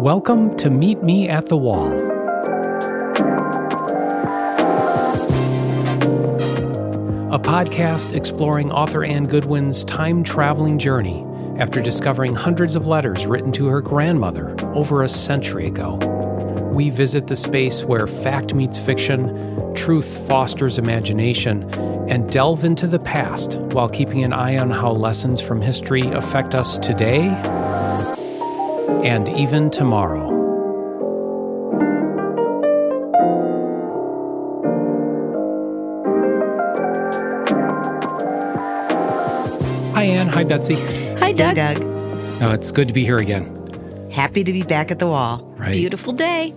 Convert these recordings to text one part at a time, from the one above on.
Welcome to Meet Me at the Wall. A podcast exploring author Anne Goodwin's time-traveling journey after discovering hundreds of letters written to her grandmother over a century ago. We visit the space where fact meets fiction, truth fosters imagination, and delve into the past while keeping an eye on how lessons from history affect us today and even tomorrow. Hi, Anne. Hi, Betsy. Hi, Doug. Hey, Doug. Oh, it's good to be here again. Happy to be back at the wall. Right. Beautiful day.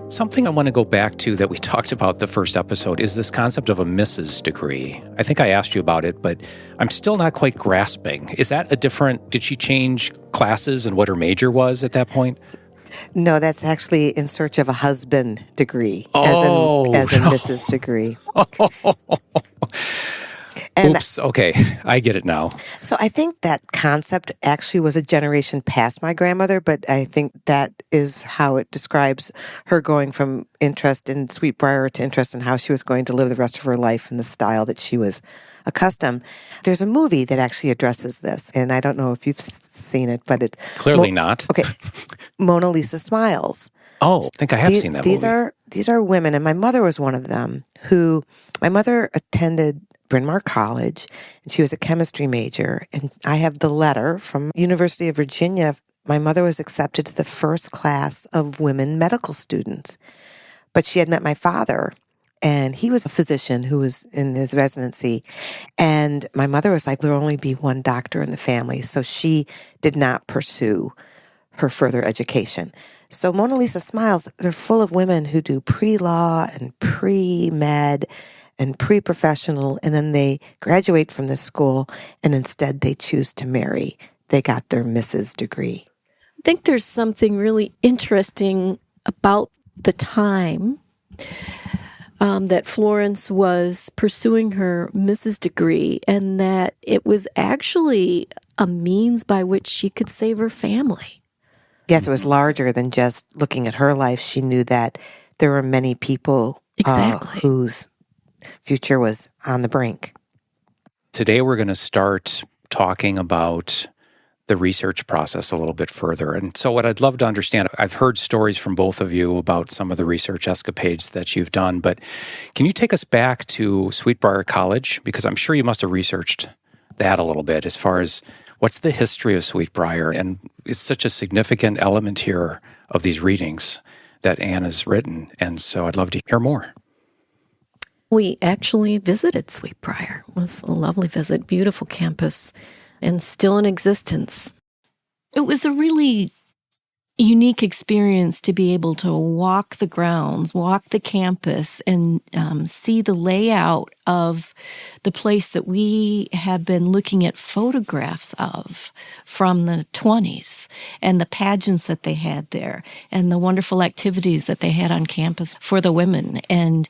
Something I want to go back to that we talked about the first episode is this concept of a Mrs. degree. I think I asked you about it, but I'm still not quite grasping. Is that did she change classes and what her major was at that point? No, that's actually in search of a husband degree, Oh, as in Mrs. degree. And oops, okay, I get it now. So I think that concept actually was a generation past my grandmother, but I think that is how it describes her going from interest in Sweet Briar to interest in how she was going to live the rest of her life in the style that she was accustomed. There's a movie that actually addresses this, and I don't know if you've seen it, but it's... Clearly not. Okay, Mona Lisa Smiles. Oh, I think I have seen that movie. These are women, and my mother was one of them, my mother attended Bryn Mawr College, and she was a chemistry major. And I have the letter from University of Virginia. My mother was accepted to the first class of women medical students. But she had met my father, and he was a physician who was in his residency. And my mother was like, there'll only be one doctor in the family. So she did not pursue her further education. So Mona Lisa Smiles, they're full of women who do pre-law and pre-med and pre-professional, and then they graduate from the school, and instead they choose to marry. They got their Mrs. degree. I think there's something really interesting about the time that Florence was pursuing her Mrs. degree, and that it was actually a means by which she could save her family. Yes, it was larger than just looking at her life. She knew that there were many people whose future was on the brink. Today we're going to start talking about the research process a little bit further. And so what I'd love to understand, I've heard stories from both of you about some of the research escapades that you've done, but can you take us back to Sweet Briar College? Because I'm sure you must have researched that a little bit as far as what's the history of Sweet Briar. And it's such a significant element here of these readings that Anne has written. And so I'd love to hear more. We actually visited Sweet Briar. It was a lovely visit, beautiful campus, and still in existence. It was a really unique experience to be able to walk the grounds, walk the campus, and see the layout of the place that we have been looking at photographs of from the 20s, and the pageants that they had there, and the wonderful activities that they had on campus for the women. And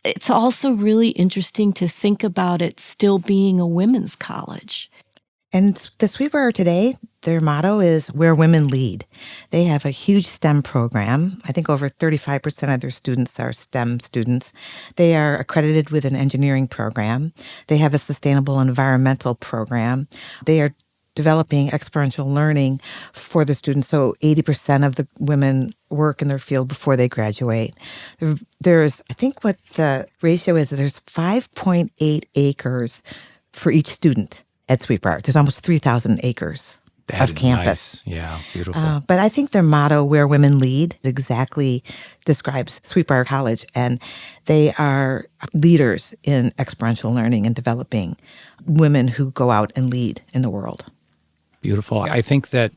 it's also really interesting to think about it still being a women's college. And the Sweet Briar today, their motto is where women lead. They have a huge STEM program. I think over 35% of their students are STEM students. They are accredited with an engineering program. They have a sustainable environmental program. They are developing experiential learning for the students. So 80% of the women work in their field before they graduate. There's, I think what the ratio is, there's 5.8 acres for each student at Sweet Briar. There's almost 3,000 acres of campus. Nice. Yeah, beautiful. But I think their motto, where women lead, exactly describes Sweet Briar College. And they are leaders in experiential learning and developing women who go out and lead in the world. Beautiful. I think that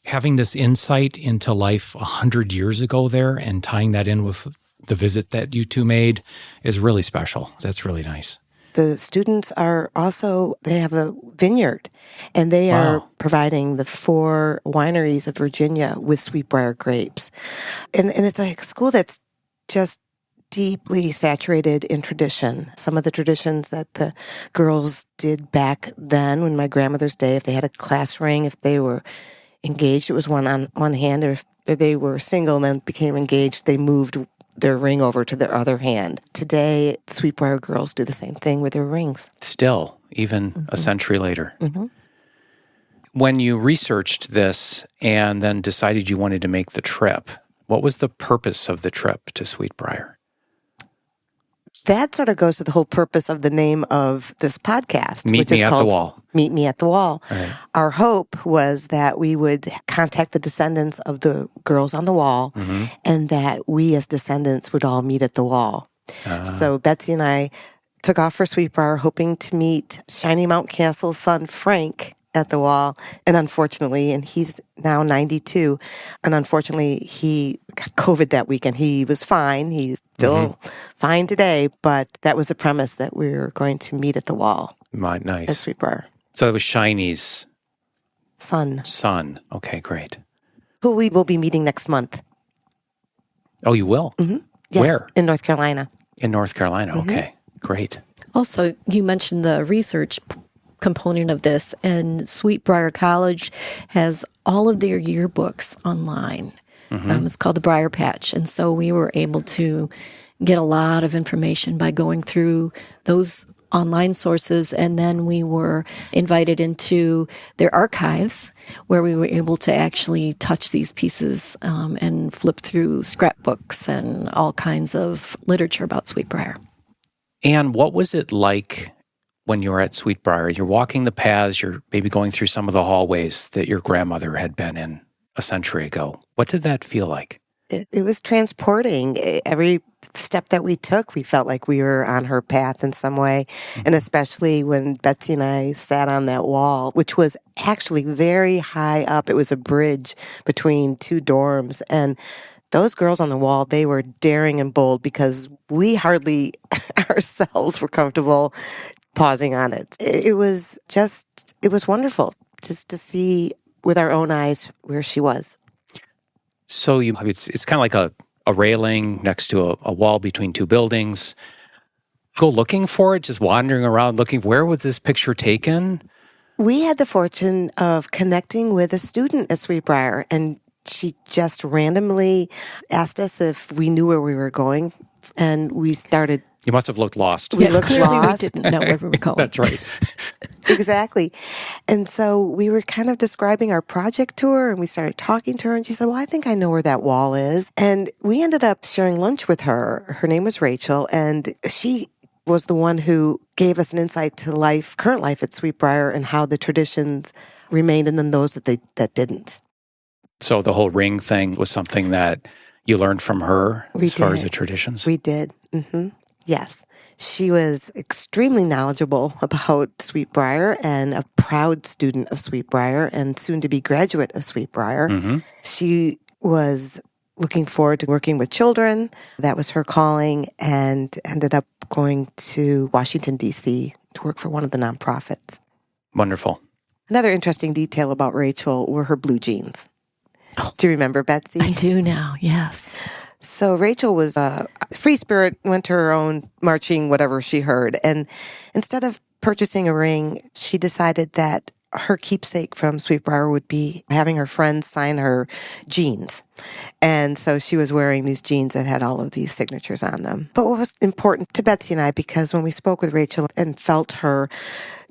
having this insight into life 100 years ago there and tying that in with the visit that you two made is really special. That's really nice. The students are also, they have a vineyard, and they are providing the 4 wineries of Virginia with Sweet Briar grapes. And it's like a school that's just deeply saturated in tradition. Some of the traditions that the girls did back then, when my grandmother's day, if they had a class ring, if they were engaged, it was one on one hand. Or if they were single and then became engaged, they moved their ring over to their other hand. Today, Sweet Briar girls do the same thing with their rings. Still, even a century later. Mm-hmm. When you researched this and then decided you wanted to make the trip, what was the purpose of the trip to Sweet Briar? That sort of goes to the whole purpose of the name of this podcast. Meet Me at the Wall. Meet Me at the Wall. Right. Our hope was that we would contact the descendants of the girls on the wall, Mm-hmm. and that we as descendants would all meet at the wall. So Betsy and I took off for Sweet Briar, hoping to meet Shiny Mount Castle's son, Frank, at the wall. And unfortunately, and he's now 92, and unfortunately, he got COVID that weekend. He was fine. He's still fine today, but that was the premise, that we were going to meet at the wall at Nice. Sweet Briar. So it was Shiny's Son, Okay, great. who we will be meeting next month. Oh, you will? Yes, Where? in North Carolina. In North Carolina. Okay, great. Also, you mentioned the research component of this, and Sweet Briar College has all of their yearbooks online. It's called the Briar Patch. And so we were able to get a lot of information by going through those online sources. And then we were invited into their archives, where we were able to actually touch these pieces and flip through scrapbooks and all kinds of literature about Sweet Briar. And what was it like when you were at Sweet Briar? You're walking the paths, you're maybe going through some of the hallways that your grandmother had been in a century ago. What did that feel like? It was transporting. Every step that we took, we felt like we were on her path in some way. And especially when Betsy and I sat on that wall, which was actually very high up. It was a bridge between two dorms. And those girls on the wall, they were daring and bold, because we hardly ourselves were comfortable pausing on it. It was wonderful just to see with our own eyes where she was. So it's kind of like a railing next to a wall between two buildings. Go looking for it, just wandering around looking, where was this picture taken? We had the fortune of connecting with a student at Sweet Briar, and she just randomly asked us if we knew where we were going, and we started. You must have looked lost. We looked Clearly lost. we didn't know where we were going. That's right. Exactly. And so we were kind of describing our project to her, and we started talking to her, and she said, well, I think I know where that wall is. And we ended up sharing lunch with her. Her name was Rachel, and she was the one who gave us an insight to current life at Sweet Briar, and how the traditions remained, and then those that didn't. So the whole ring thing was something that you learned from her as far as the traditions? We did. Mm-hmm. Yes. She was extremely knowledgeable about Sweet Briar, and a proud student of Sweet Briar, and soon to be graduate of Sweet Briar. Mm-hmm. She was looking forward to working with children. That was her calling, and ended up going to Washington, D.C. to work for one of the nonprofits. Wonderful. Another interesting detail about Rachel were her blue jeans. Do you remember, Betsy? I do now, yes. So Rachel was a free spirit, went to her own marching, whatever she heard. And instead of purchasing a ring, she decided that her keepsake from Sweet Briar would be having her friends sign her jeans. And so she was wearing these jeans that had all of these signatures on them. But what was important to Betsy and I, because when we spoke with Rachel and felt her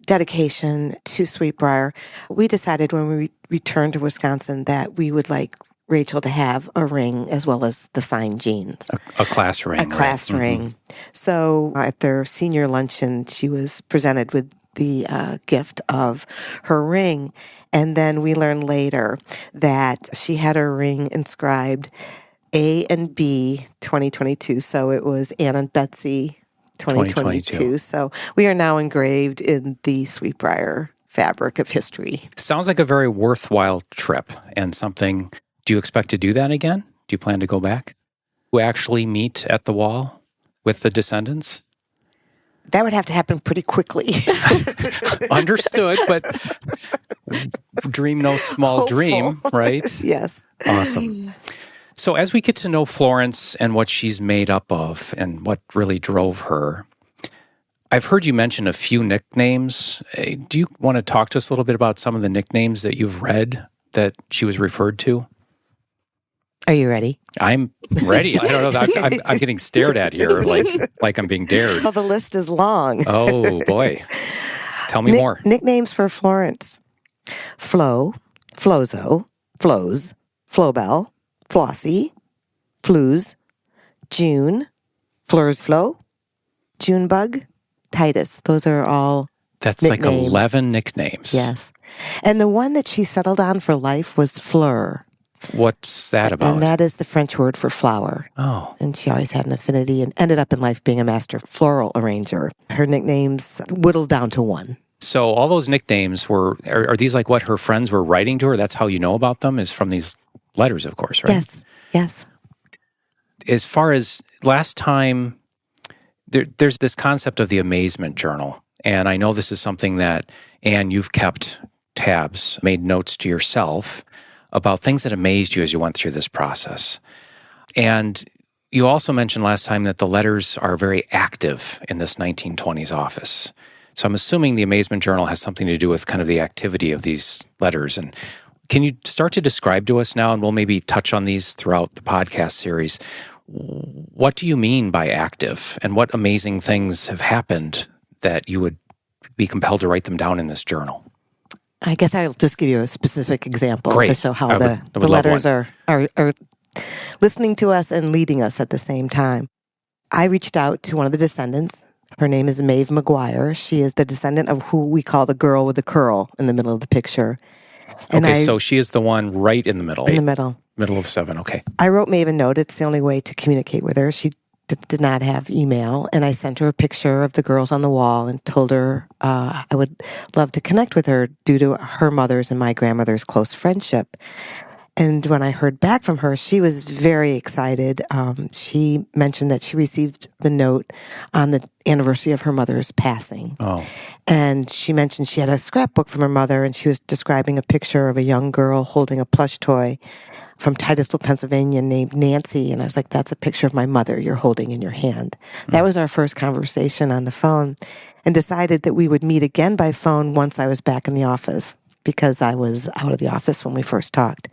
dedication to Sweet Briar, we decided when we returned to Wisconsin that we would like Rachel to have a ring as well as the signed jeans. A class ring. A class ring. So at their senior luncheon, she was presented with the gift of her ring. And then we learned later that she had her ring inscribed A and B 2022. So it was Ann and Betsy 2022. So we are now engraved in the Sweet Briar fabric of history. Sounds like a very worthwhile trip and something. Do you expect to do that again? Do you plan to go back? We actually meet at the wall with the descendants? That would have to happen pretty quickly. Understood, but dream no small Hopeful. Dream, right? Yes. Awesome. So as we get to know Florence and what she's made up of and what really drove her, I've heard you mention a few nicknames. Do you want to talk to us a little bit about some of the nicknames that you've read that she was referred to? Are you ready? I'm ready. I don't know. I'm getting stared at here like I'm being dared. Well, the list is long. Oh, boy. Tell me more. Nicknames for Florence. Flo, Flozo, Flo's, Flobell, Flossie, Flooze, June, Fleurs Flo, Junebug, Titus. Those are all That's nicknames. like 11 nicknames. Yes. And the one that she settled on for life was Fleur. What's that about? And that is the French word for flower. Oh. And she always had an affinity and ended up in life being a master floral arranger. Her nicknames whittled down to one. So all those nicknames are these like what her friends were writing to her? That's how you know about them, is from these letters, of course, right? Yes. As far as last time, there's this concept of the Amazement Journal. And I know this is something that, Anne, you've kept tabs, made notes to yourself about things that amazed you as you went through this process. And you also mentioned last time that the letters are very active in this 1920s office. So I'm assuming the Amazement Journal has something to do with kind of the activity of these letters. And can you start to describe to us now, and we'll maybe touch on these throughout the podcast series, what do you mean by active, and what amazing things have happened that you would be compelled to write them down in this journal? I guess I'll just give you a specific example Great. to show how I the would love letters one. are listening to us and leading us at the same time. I reached out to one of the descendants. Her name is Maeve McGuire. She is the descendant of who we call the girl with the curl in the middle of the picture. And So she is the one right in the middle. In the middle. Middle of 7, okay. I wrote Maeve a note. It's the only way to communicate with her. She did not have email, and I sent her a picture of the girls on the wall and told her I would love to connect with her due to her mother's and my grandmother's close friendship. And when I heard back from her, she was very excited. She mentioned that she received the note on the anniversary of her mother's passing. Oh. And she mentioned she had a scrapbook from her mother, and she was describing a picture of a young girl holding a plush toy from Titusville, Pennsylvania, named Nancy. And I was like, that's a picture of my mother you're holding in your hand. That was our first conversation on the phone, and decided that we would meet again by phone once I was back in the office, because I was out of the office when we first talked.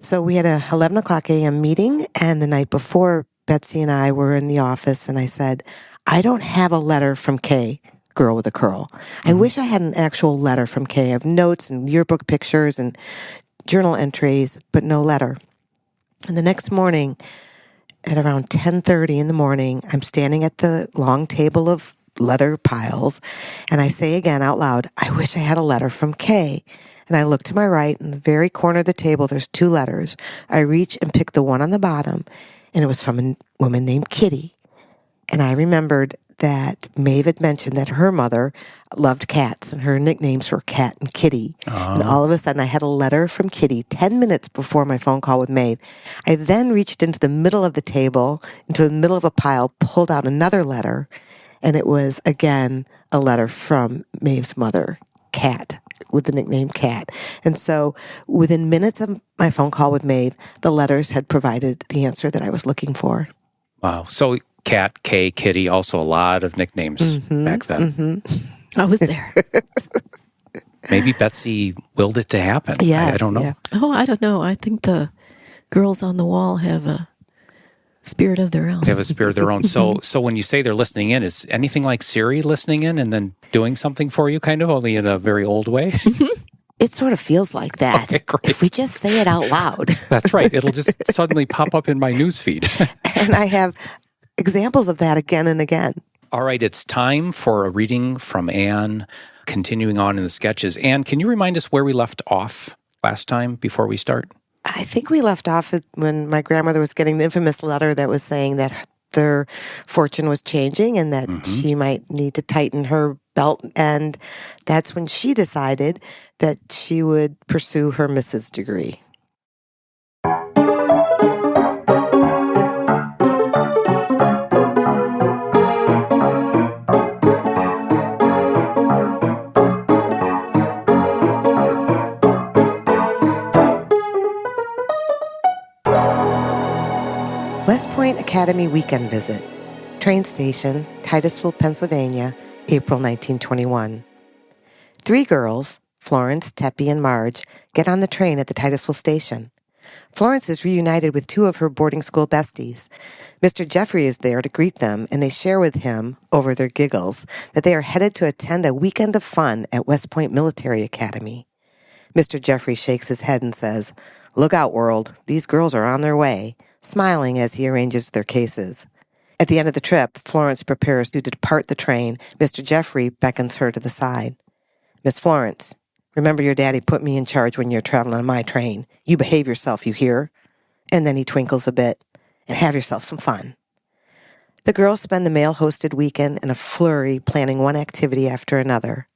So we had a 11 o'clock a.m. meeting, and the night before, Betsy and I were in the office, and I said, I don't have a letter from Kay, girl with a curl. I wish I had an actual letter from Kay. I have notes and yearbook pictures and journal entries, but no letter. And the next morning, at around 10:30 in the morning, I'm standing at the long table of letter piles, and I say again out loud, I wish I had a letter from Kay. And I look to my right, in the very corner of the table, there's 2 letters. I reach and pick the one on the bottom, and it was from a woman named Kitty. And I remembered that Maeve had mentioned that her mother loved cats, and her nicknames were Cat and Kitty. And all of a sudden, I had a letter from Kitty 10 minutes before my phone call with Maeve. I then reached into the middle of the table, into the middle of a pile, pulled out another letter, and it was, again, a letter from Maeve's mother, Cat, with the nickname Cat. And so within minutes of my phone call with Maeve, the letters had provided the answer that I was looking for. Wow. So Cat, Kay, Kitty, also a lot of nicknames back then. I was there. Maybe Betsy willed it to happen. Yes, I don't know. yeah. Oh, I don't know. I think the girls on the wall have a spirit of their own. They have a spirit of their own. So when you say they're listening in, is anything like Siri listening in and then doing something for you, kind of, only in a very old way? It sort of feels like that. Okay, great. If we just say it out loud. That's right. It'll just suddenly pop up in my newsfeed. And I have examples of that again and again. All right, it's time for a reading from Anne, continuing on in the sketches. Anne, can you remind us where we left off last time before we start? I think we left off when my grandmother was getting the infamous letter that was saying that their fortune was changing and that she might need to tighten her belt. And that's when she decided that she would pursue her Mrs. degree. West Point Academy weekend visit. Train station, Titusville, Pennsylvania, April 1921. 3 girls, Florence, Teppy, and Marge get on the train at the Titusville station. Florence is reunited with two of her boarding school besties. Mr. Jeffrey is there to greet them, and they share with him, over their giggles, that they are headed to attend a weekend of fun at West Point Military Academy. Mr. Jeffrey shakes his head and says, "Look out, world. These girls are on their way," smiling as he arranges their cases. At the end of the trip, Florence prepares to depart the train. Mr. Jeffrey beckons her to the side. "Miss Florence, remember your daddy put me in charge when you're traveling on my train. You behave yourself, you hear?" And then he twinkles a bit. "And have yourself some fun." The girls spend the male-hosted weekend in a flurry, planning one activity after another.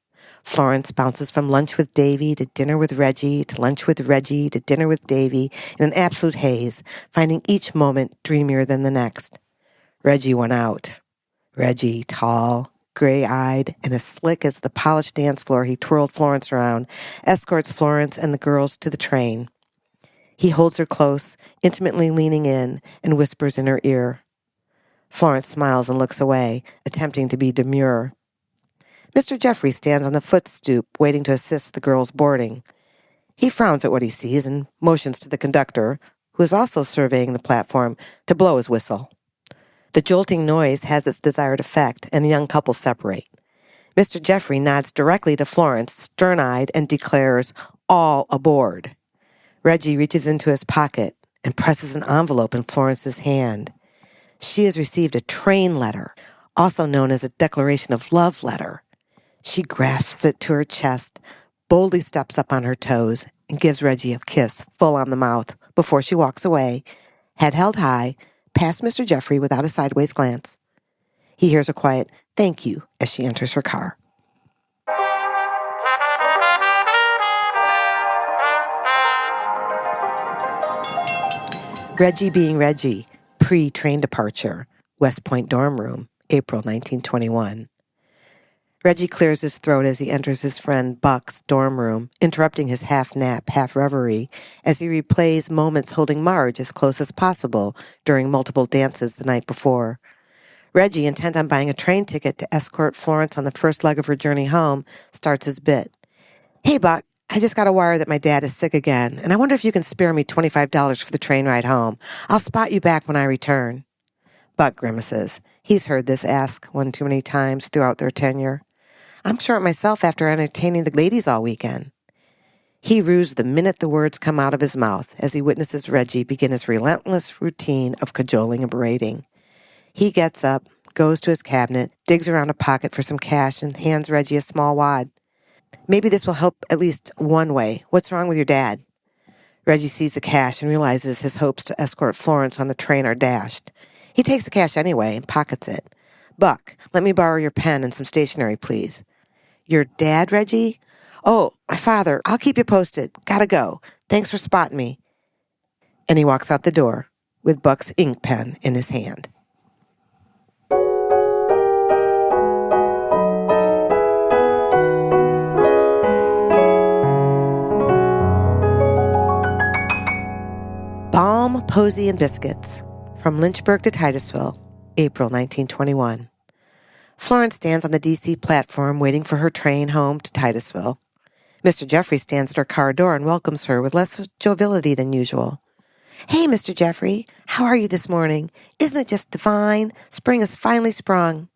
Florence bounces from lunch with Davy to dinner with Reggie to lunch with Reggie to dinner with Davy in an absolute haze, finding each moment dreamier than the next. Reggie went out. Reggie, tall, gray-eyed, and as slick as the polished dance floor he twirled Florence around, escorts Florence and the girls to the train. He holds her close, intimately leaning in, and whispers in her ear. Florence smiles and looks away, attempting to be demure. Mr. Jeffrey stands on the footstoop, waiting to assist the girls boarding. He frowns at what he sees and motions to the conductor, who is also surveying the platform, to blow his whistle. The jolting noise has its desired effect, and the young couple separate. Mr. Jeffrey nods directly to Florence, stern-eyed, and declares, "All aboard." Reggie reaches into his pocket and presses an envelope in Florence's hand. She has received a train letter, also known as a declaration of love letter. She grasps it to her chest, boldly steps up on her toes, and gives Reggie a kiss full on the mouth before she walks away, head held high, past Mr. Jeffrey without a sideways glance. He hears a quiet "thank you" as she enters her car. Reggie being Reggie, pre-train departure, West Point dorm room, April 1921. Reggie clears his throat as he enters his friend Buck's dorm room, interrupting his half-nap, half-reverie, as he replays moments holding Marge as close as possible during multiple dances the night before. Reggie, intent on buying a train ticket to escort Florence on the first leg of her journey home, starts his bit. "Hey, Buck, I just got a wire that my dad is sick again, and I wonder if you can spare me $25 for the train ride home. I'll spot you back when I return." Buck grimaces. He's heard this ask one too many times throughout their tenure. "I'm short myself after entertaining the ladies all weekend." He rues the minute the words come out of his mouth as he witnesses Reggie begin his relentless routine of cajoling and berating. He gets up, goes to his cabinet, digs around a pocket for some cash, and hands Reggie a small wad. "Maybe this will help at least one way. What's wrong with your dad?" Reggie sees the cash and realizes his hopes to escort Florence on the train are dashed. He takes the cash anyway and pockets it. "Buck, let me borrow your pen and some stationery, please." "Your dad, Reggie?" "Oh, my father. I'll keep you posted. Gotta go. Thanks for spotting me." And he walks out the door with Buck's ink pen in his hand. Balm, Posy, and Biscuits. From Lynchburg to Titusville, April 1921. Florence stands on the D.C. platform waiting for her train home to Titusville. Mr. Jeffrey stands at her car door and welcomes her with less joviality than usual. "Hey, Mr. Jeffrey, how are you this morning? Isn't it just divine? Spring has finally sprung."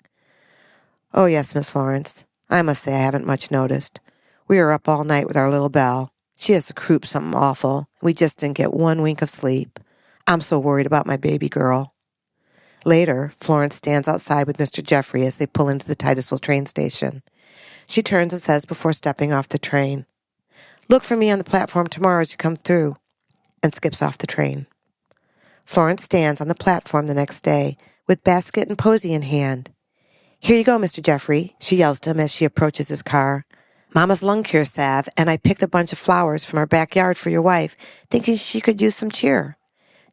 "Oh, yes, Miss Florence. I must say I haven't much noticed. We were up all night with our little Belle. She has the croup something awful. We just didn't get one wink of sleep. I'm so worried about my baby girl." Later, Florence stands outside with Mr. Jeffrey as they pull into the Titusville train station. She turns and says before stepping off the train, "Look for me on the platform tomorrow as you come through," and skips off the train. Florence stands on the platform the next day with basket and posy in hand. "Here you go, Mr. Jeffrey," she yells to him as she approaches his car. "Mama's lung cure salve, and I picked a bunch of flowers from our backyard for your wife, thinking she could use some cheer."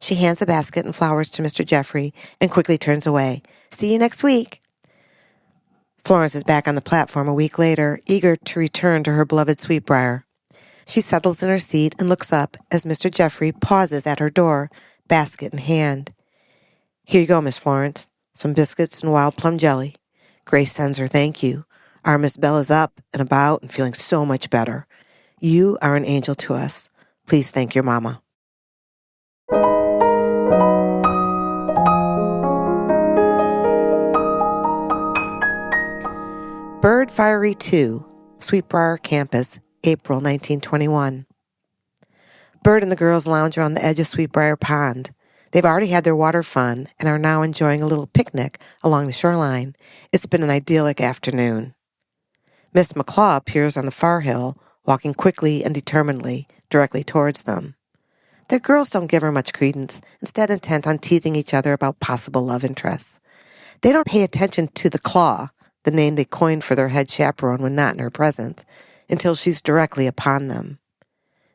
She hands the basket and flowers to Mr. Jeffrey and quickly turns away. "See you next week." Florence is back on the platform a week later, eager to return to her beloved Sweet Briar. She settles in her seat and looks up as Mr. Jeffrey pauses at her door, basket in hand. "Here you go, Miss Florence. Some biscuits and wild plum jelly. Grace sends her thank you. Our Miss Belle is up and about and feeling so much better. You are an angel to us. Please thank your mama. Bird Fiery 2, Sweet Briar Campus, April 1921. Bird and the girls lounge around the edge of Sweet Briar Pond. They've already had their water fun and are now enjoying a little picnic along the shoreline. It's been an idyllic afternoon. Miss McClaw appears on the far hill, walking quickly and determinedly directly towards them. The girls don't give her much credence, instead intent on teasing each other about possible love interests. They don't pay attention to the Claw, the name they coined for their head chaperone when not in her presence, until she's directly upon them.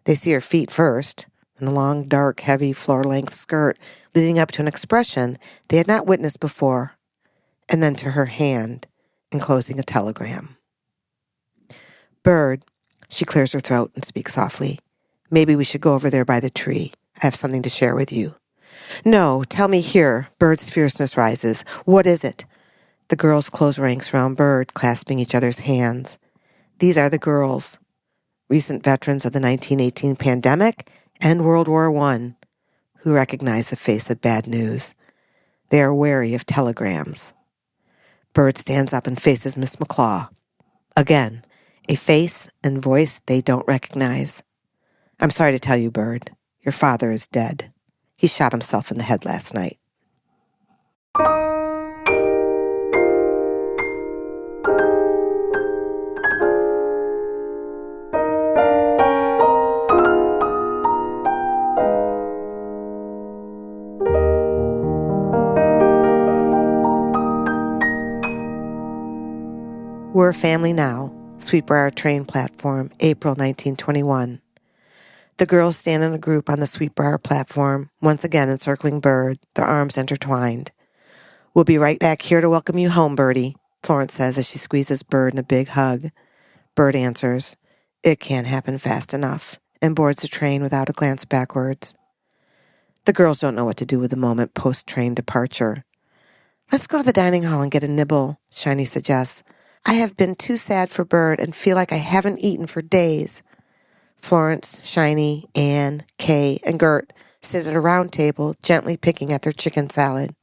They see her feet first, and the long, dark, heavy, floor-length skirt leading up to an expression they had not witnessed before, and then to her hand, enclosing a telegram. Bird, she clears her throat and speaks softly. Maybe we should go over there by the tree. I have something to share with you. No, tell me here. Bird's fierceness rises. What is it? The girls close ranks around Bird, clasping each other's hands. These are the girls, recent veterans of the 1918 pandemic and World War I, who recognize the face of bad news. They are wary of telegrams. Bird stands up and faces Miss McClaw. Again, a face and voice they don't recognize. I'm sorry to tell you, Bird, your father is dead. He shot himself in the head last night. We're a Family Now, Sweet Briar train platform, April 1921. The girls stand in a group on the Sweet Briar platform, once again encircling Bird, their arms intertwined. We'll be right back here to welcome you home, Birdie, Florence says as she squeezes Bird in a big hug. Bird answers, it can't happen fast enough, and boards the train without a glance backwards. The girls don't know what to do with the moment post-train departure. Let's go to the dining hall and get a nibble, Shiny suggests. I have been too sad for Bird and feel like I haven't eaten for days. Florence, Shiny, Anne, Kay, and Gert sit at a round table, gently picking at their chicken salad.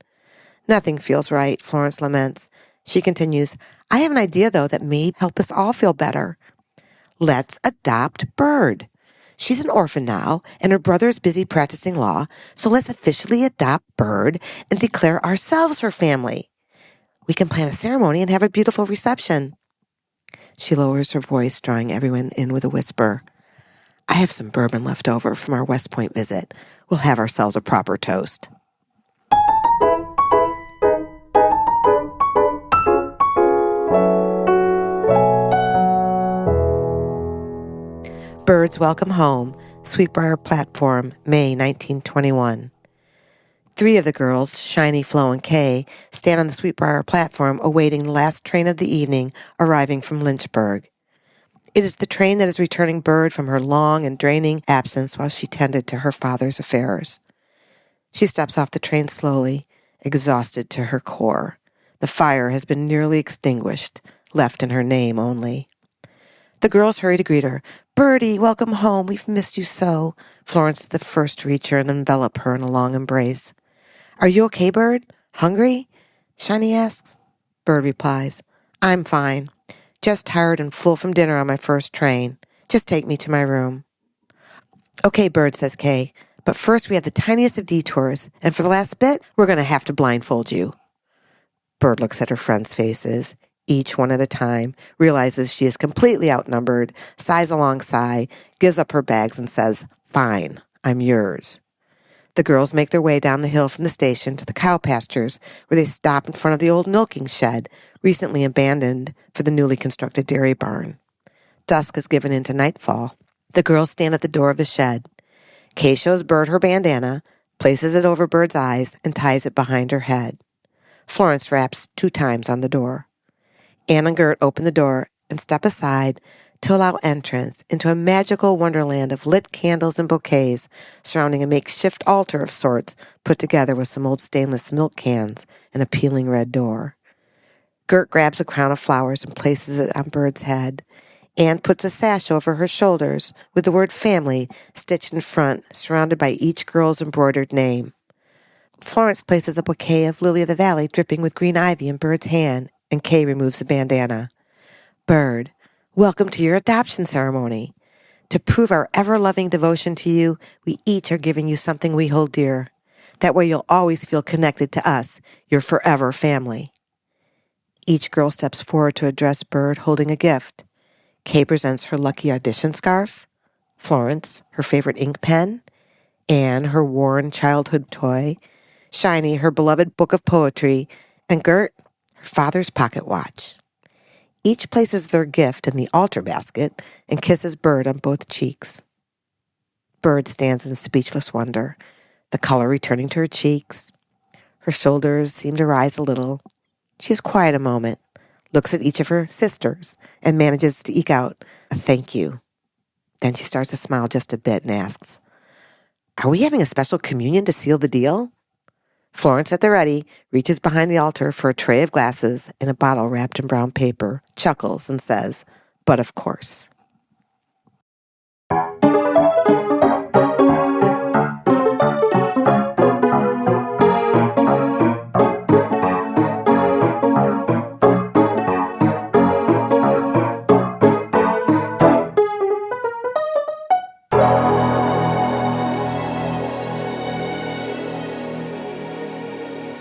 Nothing feels right, Florence laments. She continues, I have an idea, though, that may help us all feel better. Let's adopt Bird. She's an orphan now, and her brother is busy practicing law, so let's officially adopt Bird and declare ourselves her family. We can plan a ceremony and have a beautiful reception. She lowers her voice, drawing everyone in with a whisper. I have some bourbon left over from our West Point visit. We'll have ourselves a proper toast. Bird's Welcome Home, Sweet Briar Platform, May 1921. 3 of the girls, Shiny, Flo, and Kay, stand on the Sweet Briar platform awaiting the last train of the evening arriving from Lynchburg. It is the train that is returning Bird from her long and draining absence while she tended to her father's affairs. She steps off the train slowly, exhausted to her core. The fire has been nearly extinguished, left in her name only. The girls hurry to greet her. Birdie, welcome home. We've missed you so. Florence is the first to reach her and envelop her in a long embrace. Are you okay, Bird? Hungry? Shiny asks. Bird replies, I'm fine. Just tired and full from dinner on my first train. Just take me to my room. Okay, Bird, says Kay. But first we have the tiniest of detours, and for the last bit, we're going to have to blindfold you. Bird looks at her friends' faces, each one at a time, realizes she is completely outnumbered, sighs a long sigh, gives up her bags and says, Fine, I'm yours. The girls make their way down the hill from the station to the cow pastures, where they stop in front of the old milking shed, recently abandoned for the newly constructed dairy barn. Dusk has given into nightfall. The girls stand at the door of the shed. Kay shows Bird her bandana, places it over Bird's eyes, and ties it behind her head. Florence raps 2 times on the door. Anne and Gert open the door and step aside to allow entrance into a magical wonderland of lit candles and bouquets surrounding a makeshift altar of sorts put together with some old stainless milk cans and a peeling red door. Gert grabs a crown of flowers and places it on Bird's head. Anne puts a sash over her shoulders with the word family stitched in front, surrounded by each girl's embroidered name. Florence places a bouquet of lily of the valley dripping with green ivy in Bird's hand, and Kay removes a bandana. Bird, welcome to your adoption ceremony. To prove our ever-loving devotion to you, we each are giving you something we hold dear. That way you'll always feel connected to us, your forever family. Each girl steps forward to address Bird holding a gift. Kay presents her lucky audition scarf, Florence, her favorite ink pen, Anne, her worn childhood toy, Shiny, her beloved book of poetry, and Gert, her father's pocket watch. Each places their gift in the altar basket and kisses Bird on both cheeks. Bird stands in speechless wonder, the color returning to her cheeks. Her shoulders seem to rise a little. She is quiet a moment, looks at each of her sisters, and manages to eke out a thank you. Then she starts to smile just a bit and asks, "Are we having a special communion to seal the deal?" Florence, at the ready, reaches behind the altar for a tray of glasses and a bottle wrapped in brown paper, chuckles, and says, "But of course."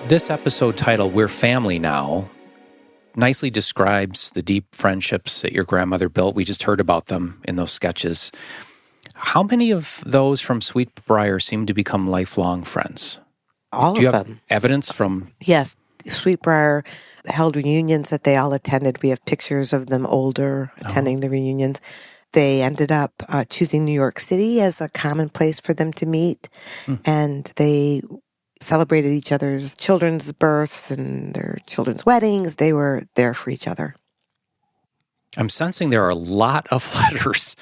This episode titled, We're Family Now, nicely describes the deep friendships that your grandmother built. We just heard about them in those sketches. How many of those from Sweet Briar seem to become lifelong friends? All Do you of have them. evidence from... Yes, Sweet Briar held reunions that they all attended. We have pictures of them older attending the reunions. They ended up choosing New York City as a common place for them to meet, and they celebrated each other's children's births and their children's weddings. They were there for each other. I'm sensing there are a lot of letters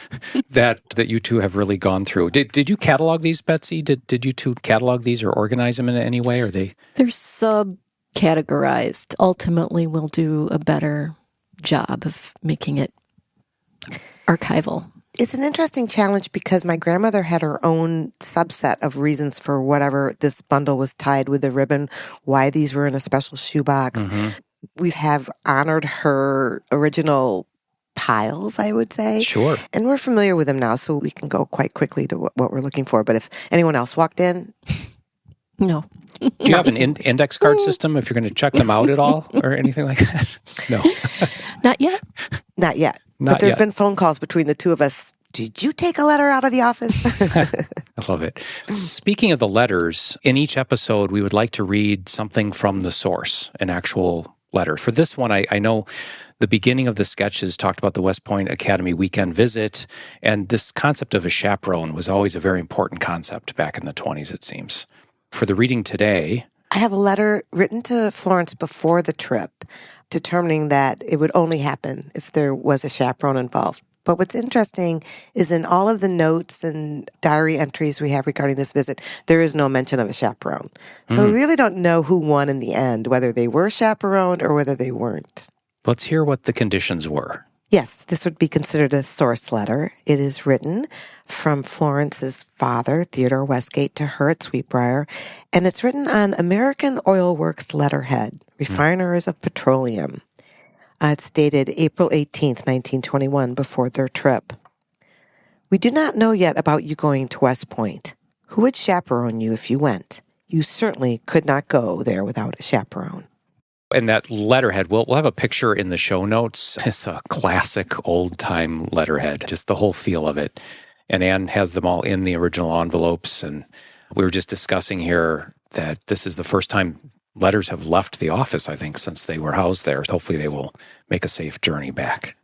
that you two have really gone through. Did you catalog these, Betsy? Did you two catalog these or organize them in any way? Or they? They're sub-categorized. Ultimately, we'll do a better job of making it archival. It's an interesting challenge because my grandmother had her own subset of reasons for whatever this bundle was tied with the ribbon, why these were in a special shoebox. We have honored her original piles, I would say. Sure. And we're familiar with them now, so we can go quite quickly to what we're looking for. But if anyone else walked in... No. Do you have an index card system if you're going to check them out at all or anything like that? No. Not yet. Not yet. Not but there yet. have been phone calls between the two of us. Did you take a letter out of the office? I love it. Speaking of the letters, in each episode, we would like to read something from the source, an actual letter. For this one, I know the beginning of the sketches talked about the West Point Academy weekend visit, and this concept of a chaperone was always a very important concept back in the 1920s, it seems. For the reading today... I have a letter written to Florence before the trip, determining that it would only happen if there was a chaperone involved. But what's interesting is in all of the notes and diary entries we have regarding this visit, there is no mention of a chaperone. So we really don't know who won in the end, whether they were chaperoned or whether they weren't. Let's hear what the conditions were. Yes, this would be considered a source letter. It is written from Florence's father, Theodore Westgate, to her at Sweet Briar, and it's written on American Oil Works letterhead, refiners of petroleum. It's dated April 18th, 1921, before their trip. We do not know yet about you going to West Point. Who would chaperone you if you went? You certainly could not go there without a chaperone. And that letterhead, we'll have a picture in the show notes. It's a classic old-time letterhead, just the whole feel of it. And Anne has them all in the original envelopes. And we were just discussing here that this is the first time letters have left the office, I think, since they were housed there. Hopefully they will make a safe journey back.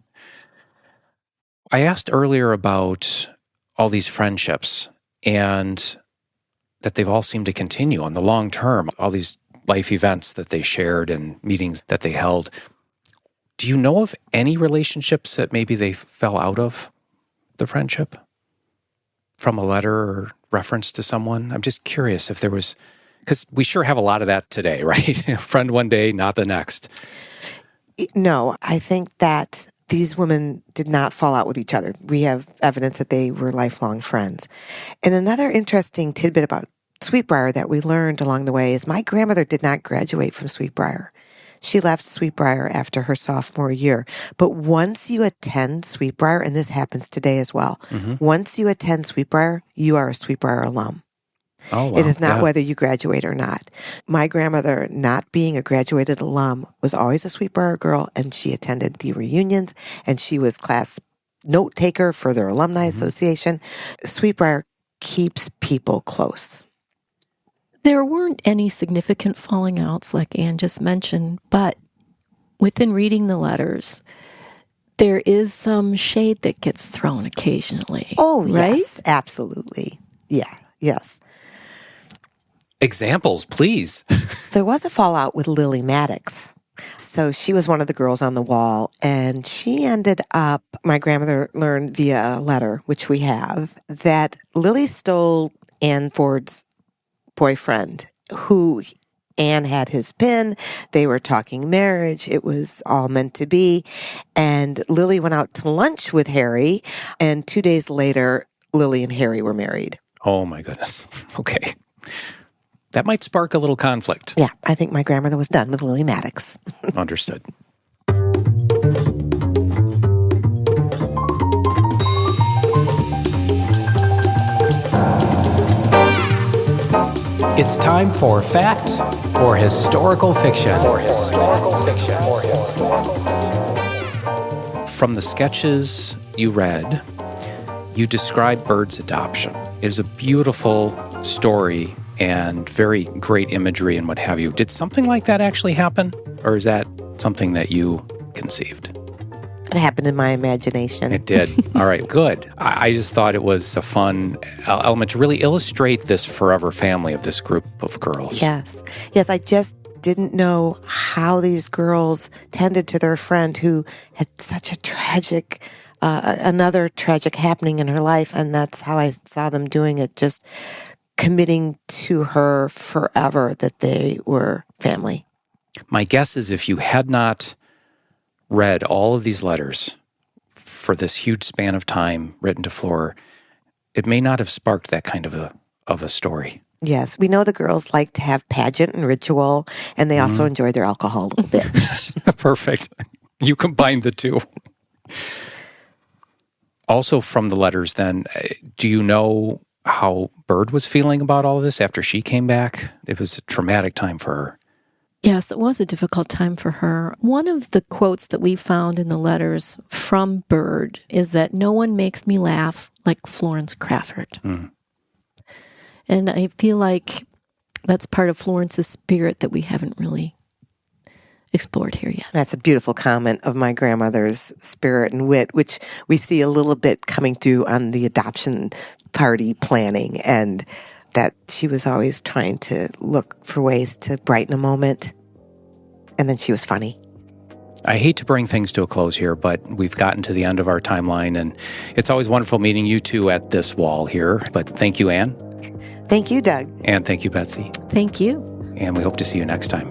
I asked earlier about all these friendships and that they've all seemed to continue on the long term, all these life events that they shared and meetings that they held. Do you know of any relationships that maybe they fell out of the friendship from a letter or reference to someone? I'm just curious if there was, because we sure have a lot of that today, right? Friend one day, not the next. No, I think that these women did not fall out with each other. We have evidence that they were lifelong friends. And another interesting tidbit about Sweet Briar that we learned along the way is my grandmother did not graduate from Sweet Briar. She left Sweet Briar after her sophomore year. But once you attend Sweet Briar, and this happens today as well, once you attend Sweet Briar, you are a Sweet Briar alum. Oh, wow. It is not whether you graduate or not. My grandmother, not being a graduated alum, was always a Sweet Briar girl, and she attended the reunions, and she was class note taker for their alumni association. Sweet Briar keeps people close. There weren't any significant falling outs like Anne just mentioned, but within reading the letters, there is some shade that gets thrown occasionally. Oh, right? Yes, absolutely. Yeah, yes. Examples, please. There was a fallout with Lily Maddox. So she was one of the girls on the wall, and she ended up, my grandmother learned via a letter, which we have, that Lily stole Ann Ford's boyfriend, who Anne had his pin. They were talking marriage. It was all meant to be. And Lily went out to lunch with Harry, and 2 days later, Lily and Harry were married. Oh, my goodness. Okay. That might spark a little conflict. Yeah, I think my grandmother was done with Lily Maddox. Understood. It's time for fact or historical fiction. From the sketches you read, you describe Bird's adoption. It is a beautiful story and very great imagery and what have you. Did something like that actually happen? Or is that something that you conceived? It happened in my imagination. It did. All right, good. I just thought it was a fun element to really illustrate this forever family of this group of girls. Yes. Yes, I just didn't know how these girls tended to their friend who had such a tragic, another tragic happening in her life. And that's how I saw them doing it, just committing to her forever that they were family. My guess is if you had not read all of these letters for this huge span of time written to Fleur, it may not have sparked that kind of a story. Yes, we know the girls like to have pageant and ritual, and they also enjoy their alcohol a little bit. Perfect. You combined the two. Also from the letters then, do you know how Bird was feeling about all of this after she came back? It was a traumatic time for her. Yes, it was a difficult time for her. One of the quotes that we found in the letters from Bird is that no one makes me laugh like Florence Crawford. And I feel like that's part of Florence's spirit that we haven't really explored here yet. That's a beautiful comment of my grandmother's spirit and wit, which we see a little bit coming through on the adoption party planning, and that she was always trying to look for ways to brighten a moment. And then she was funny. I hate to bring things to a close here, but we've gotten to the end of our timeline, and it's always wonderful meeting you two at this wall here. But thank you, Anne. Thank you, Doug. And thank you, Betsy. Thank you. And we hope to see you next time.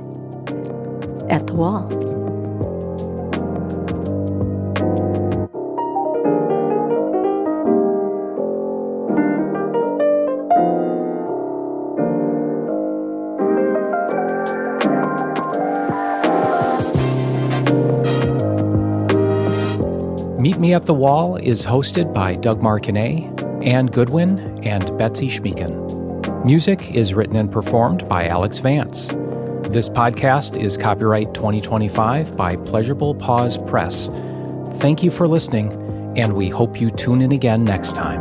At the wall. Meet Me at the Wall is hosted by Doug Martinet, Ann Goodwin, and Betsy Schmeeken. Music is written and performed by Alex Vance. This podcast is copyright 2025 by Pleasurable Pause Press. Thank you for listening, and we hope you tune in again next time.